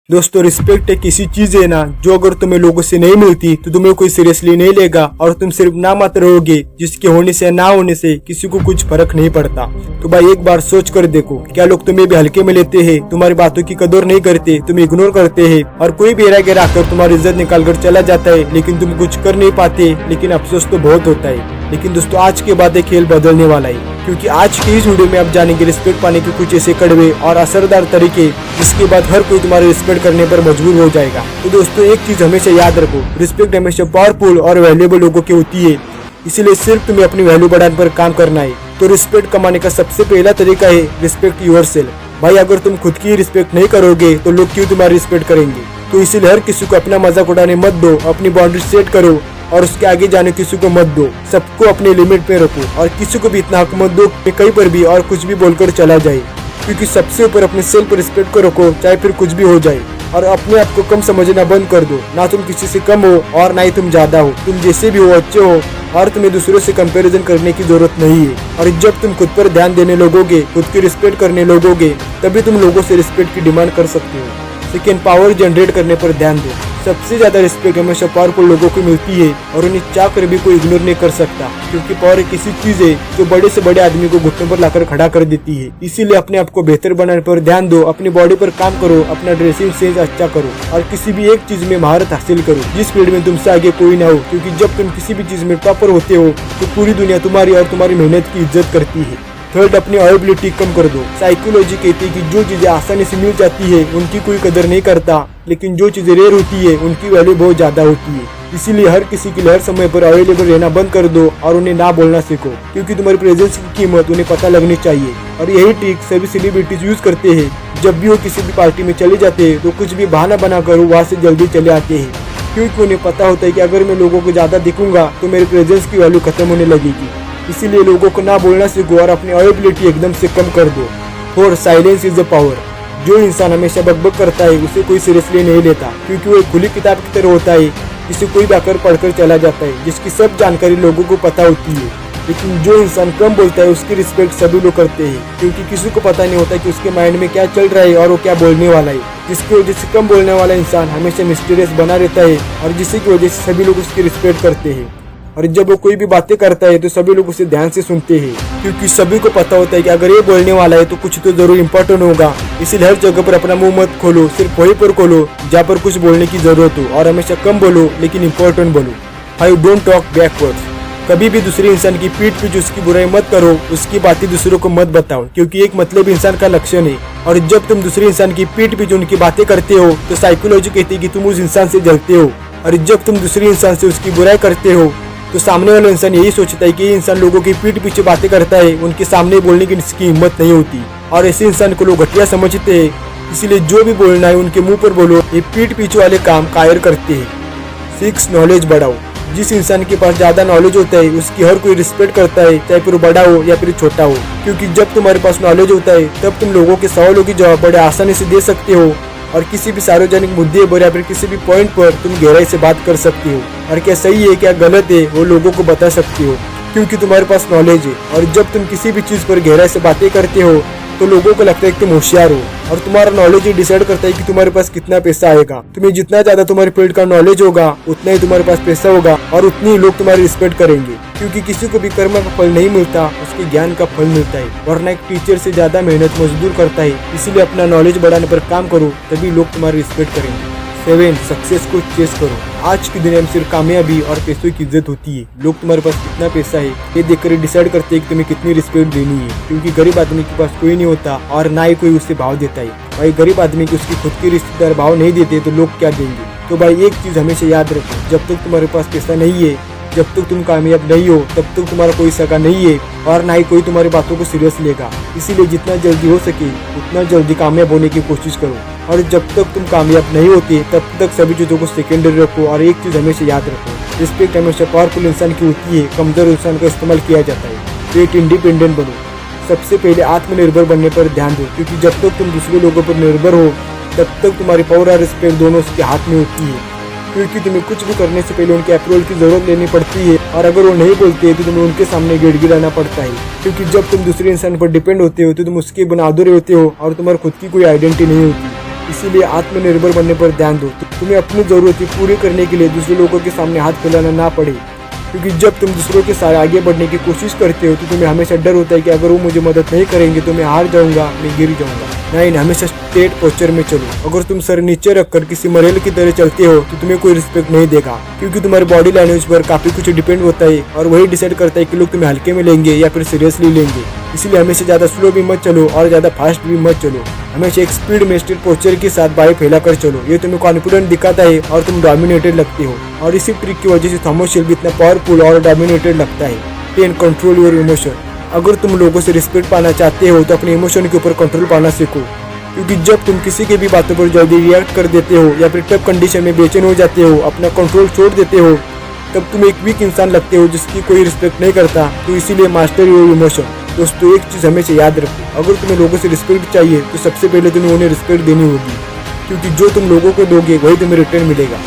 दोस्तों रिस्पेक्ट एक ऐसी चीज है ना जो अगर तुम्हें लोगों से नहीं मिलती तो तुम्हें कोई सीरियसली नहीं लेगा और तुम सिर्फ ना मात्र रहोगे, जिसके होने से या ना होने से किसी को कुछ फर्क नहीं पड़ता। तो भाई एक बार सोच कर देखो, क्या लोग तुम्हें भी हल्के में लेते हैं, तुम्हारी बातों की कदर नहीं करते, तुम्हें इग्नोर करते हैं और कोई भी एरा गिरा कर तुम्हारी इज्जत निकाल कर चला जाता है, लेकिन तुम कुछ कर नहीं पाते। लेकिन अफसोस तो बहुत होता है। लेकिन दोस्तों आज के बाद खेल बदलने वाला है, क्योंकि आज के इस वीडियो में आप जानेंगे रिस्पेक्ट पाने के कुछ ऐसे कड़वे और असरदार तरीके जिसके बाद हर कोई तुम्हारे रिस्पेक्ट करने पर मजबूर हो जाएगा। तो दोस्तों एक चीज हमेशा याद रखो, रिस्पेक्ट हमेशा पावरफुल और वैल्यूएबल लोगों की होती है, इसीलिए सिर्फ तुम्हें अपनी वैल्यू बढ़ाने पर काम करना है। तो रिस्पेक्ट कमाने का सबसे पहला तरीका है रिस्पेक्ट योरसेल्फ। भाई अगर तुम खुद की रिस्पेक्ट नहीं करोगे तो लोग क्यों तुम्हारी रिस्पेक्ट करेंगे। तो इसीलिए हर किसी को अपना मजाक उड़ाने मत दो, अपनी बाउंड्री सेट करो और उसके आगे जाने किसी को मत दो। सबको अपने लिमिट पे रखो और किसी को भी इतना हक मत दो कि कहीं पर भी और कुछ भी बोलकर चला जाए, क्योंकि सबसे ऊपर अपने सेल्फ रिस्पेक्ट को रखो, चाहे फिर कुछ भी हो जाए। और अपने आप को कम समझना बंद कर दो, ना तुम किसी से कम हो और ना ही तुम ज्यादा हो। तुम जैसे भी हो अच्छे हो और तुम्हें दूसरों से कंपैरिजन करने की जरूरत नहीं है। और जब तुम खुद पर ध्यान देने लगोगे, खुद की रिस्पेक्ट करने लगोगे, तभी तुम लोगों से रिस्पेक्ट की डिमांड कर सकते हो। सेकेंड, पावर जनरेट करने पर ध्यान दो। सबसे ज्यादा रिस्पेक्ट हमेशा पावरफुल लोगों को मिलती है और उन्हें चाह कर भी कोई इग्नोर नहीं कर सकता, क्योंकि पावर एक ऐसी चीज है जो बड़े से बड़े आदमी को घुटनों पर लाकर खड़ा कर देती है। इसीलिए अपने आप को बेहतर बनाने पर ध्यान दो, अपनी बॉडी पर काम करो, अपना ड्रेसिंग सेंस अच्छा करो और किसी भी एक चीज में महारत हासिल करो जिस फील्ड में तुमसे आगे कोई ना हो, क्योंकि जब तुम किसी भी चीज में टॉपर होते हो तो पूरी दुनिया तुम्हारी और तुम्हारी मेहनत की इज्जत करती है। थर्ड, अपनी अवेलेबिलिटी कम कर दो। साइकोलॉजी कहती है कि जो चीजें आसानी से मिल जाती है उनकी कोई कदर नहीं करता, लेकिन जो चीजें रेयर होती है उनकी वैल्यू बहुत ज्यादा होती है। इसीलिए हर किसी के लिए हर समय पर अवेलेबल रहना बंद कर दो और उन्हें ना बोलना सीखो, क्योंकि तुम्हारी प्रेजेंस की कीमत उन्हें पता लगनी चाहिए। और यही ट्रिक सभी सेलिब्रिटीज यूज करते हैं। जब भी वो किसी भी पार्टी में चले जाते हैं तो कुछ भी बहाना बनाकर वहाँ से जल्दी चले आते हैं, क्योंकि उन्हें पता होता है कि अगर मैं लोगों को ज्यादा दिखूंगा तो मेरी प्रेजेंस की वैल्यू खत्म होने लगेगी। इसीलिए लोगों को ना बोलना सीखो और अपनी अवेलेबिलिटी एकदम से कम कर दो। और साइलेंस इज अ पावर। जो इंसान हमेशा बकबक करता है उसे कोई सीरियसली नहीं लेता, क्योंकि वो एक खुली किताब की तरह होता है जिसे कोई भी आकर पढ़कर चला जाता है, जिसकी सब जानकारी लोगों को पता होती है। लेकिन जो इंसान कम बोलता है उसकी रिस्पेक्ट सभी लोग करते हैं, क्योंकि किसी को पता नहीं होता कि उसके माइंड में क्या चल रहा है और वो क्या बोलने वाला है। जिसकी वजह से कम बोलने वाला इंसान हमेशा मिस्टीरियस बना रहता है और जिसकी वजह से सभी लोग उसकी रिस्पेक्ट करते हैं। और जब वो कोई भी बातें करता है तो सभी लोग उसे ध्यान से सुनते हैं, क्योंकि सभी को पता होता है कि अगर ये बोलने वाला है तो कुछ तो जरूर इम्पोर्टेंट होगा। इसलिए हर जगह पर अपना मुंह मत खोलो, सिर्फ वहीं पर खोलो जहाँ पर कुछ बोलने की जरूरत हो, और हमेशा कम बोलो लेकिन इम्पोर्टेंट बोलो। 5, डोंट टॉक बैकवर्ड्स। कभी भी दूसरे इंसान की पीठ पे उसकी बुराई मत करो, उसकी बातें दूसरों को मत बताओ, क्योंकि एक मतलब इंसान का लक्षण है। और जब तुम दूसरे इंसान की पीठ पे उनकी बातें करते हो तो साइकोलॉजी कहती है कि तुम उस इंसान से जलते हो। और जब तुम दूसरे इंसान से उसकी बुराई करते हो तो सामने वाला इंसान यही सोचता है कि ये इंसान लोगों की पीठ पीछे बातें करता है, उनके सामने बोलने की इसकी हिम्मत नहीं होती, और ऐसे इंसान को लोग घटिया समझते हैं। इसलिए जो भी बोलना है उनके मुंह पर बोलो, ये पीठ पीछे वाले काम कायर करते हैं। 6, नॉलेज बढ़ाओ। जिस इंसान के पास ज्यादा नॉलेज होता है उसकी हर कोई रिस्पेक्ट करता है, चाहे फिर बड़ा हो या फिर छोटा हो, क्योंकि जब तुम्हारे पास नॉलेज होता है तब तुम लोगों के सवालों की जवाब बड़े आसानी से दे सकते हो और किसी भी सार्वजनिक मुद्दे पर या फिर किसी भी पॉइंट पर तुम गहराई से बात कर सकते हो, और क्या सही है क्या गलत है वो लोगों को बता सकते हो, क्योंकि तुम्हारे पास नॉलेज है। और जब तुम किसी भी चीज पर गहराई से बातें करते हो तो लोगों को लगता है कि तुम होशियार हो, और तुम्हारा नॉलेज ही डिसाइड करता है कि तुम्हारे पास कितना पैसा आएगा। तुम्हें जितना ज्यादा तुम्हारे फील्ड का नॉलेज होगा उतना ही तुम्हारे पास पैसा होगा और उतनी ही लोग तुम्हारी रिस्पेक्ट करेंगे, क्योंकि किसी को भी कर्म का फल नहीं मिलता, उसके ज्ञान का फल मिलता है। वरना एक टीचर से ज्यादा मेहनत मजदूर करता है। इसीलिए अपना नॉलेज बढ़ाने पर काम करो, तभी लोग तुम्हारी रिस्पेक्ट करेंगे। 7, सक्सेस को चेस करो। आज की दुनिया में सिर्फ कामयाबी और पैसों की इज्जत होती है। लोग तुम्हारे पास कितना पैसा है ये देखकर डिसाइड करते हैं कि तुम्हें कितनी रिस्पेक्ट देनी है, क्योंकि गरीब आदमी के पास कोई नहीं होता और ना ही कोई उसे भाव देता है। भाई गरीब आदमी को उसकी खुद के रिश्तेदार भाव नहीं देते तो लोग क्या देंगे। तो भाई एक चीज हमेशा याद रखो, जब तक तुम्हारे पास पैसा नहीं है, जब तक तुम कामयाब नहीं हो, तब तक तुम्हारा कोई सगा नहीं है और ना ही कोई तुम्हारी बातों को सीरियस लेगा। इसीलिए जितना जल्दी हो सके उतना जल्दी कामयाब होने की कोशिश करो, और जब तक तुम कामयाब नहीं होते तब तक सभी चीजों को सेकेंडरी रखो। और एक चीज हमेशा याद रखो, रिस्पेक्ट हमेशा पावरफुल इंसान की होती है, कमजोर इंसान का इस्तेमाल किया जाता है। एक इंडिपेंडेंट बनो। सबसे पहले आत्मनिर्भर बनने पर ध्यान दो, क्योंकि जब तक तुम दूसरे लोगों पर निर्भर हो तब तक तुम्हारी पावर और रिस्पेक्ट दोनों उसके हाथ में होती है, क्योंकि तुम्हें कुछ भी करने से पहले उनके अप्रूवल की जरूरत लेनी पड़ती है, और अगर वो नहीं बोलते तो तुम्हें उनके सामने गिड़गिड़ाना पड़ता है, क्योंकि जब तुम दूसरे इंसान पर डिपेंड होते हो तो तुम उसके बिना अधूरे होते हो और तुम्हारी खुद की कोई आइडेंटिटी नहीं होती। इसीलिए आत्मनिर्भर बनने पर ध्यान दो। तुम्हें अपनी जरूरतें पूरी करने के लिए दूसरे लोगों के सामने हाथ फैलाना ना पड़े, क्योंकि जब तुम दूसरों के साथ आगे बढ़ने की कोशिश करते हो तो तुम्हें हमेशा डर होता है कि अगर वो मुझे मदद नहीं करेंगे तो मैं हार जाऊंगा, मैं गिर जाऊंगा। नहीं, हमेशा स्ट्रेट पोस्चर में चलो। अगर तुम सर नीचे रखकर किसी मरेल की तरह चलते हो तो तुम्हें कोई रिस्पेक्ट नहीं देगा, क्योंकि तुम्हारी बॉडी लैंग्वेज पर काफी कुछ डिपेंड होता है और वही डिसाइड करता है कि लोग तुम्हें हल्के में लेंगे या फिर सीरियसली लेंगे। इसलिए हमेशा ज्यादा स्लो भी मत चलो और ज्यादा फास्ट भी मत चलो। हमेशा एक स्पीड में स्ट्रेट पोस्चर के साथ बाएं फैलाकर चलो। ये तुम्हें कॉन्फिडेंट दिखाता है और तुम डोमिनेटेड लगते हो, और इसी ट्रिक की वजह से थॉमस शेल्बी इतना पावरफुल और डोमिनेटेड लगता है। 10 कंट्रोल योर इमोशन। अगर तुम लोगों से रिस्पेक्ट पाना चाहते हो तो अपने इमोशन के ऊपर कंट्रोल पाना सीखो, क्योंकि जब तुम किसी की भी बातों पर जल्दी रिएक्ट कर देते हो या फिर टफ कंडीशन में बेचैन हो जाते हो, अपना कंट्रोल छोड़ देते हो, तब तुम एक वीक इंसान लगते हो जिसकी कोई रिस्पेक्ट नहीं करता। तो इसीलिए मास्टर योर इमोशन। दोस्तों, एक चीज हमेशा याद रखो, अगर तुम्हें लोगों से रिस्पेक्ट चाहिए तो सबसे पहले तुम्हें उन्हें रिस्पेक्ट देनी होगी, क्योंकि जो तुम लोगों को दोगे वही तुम्हें रिटर्न मिलेगा।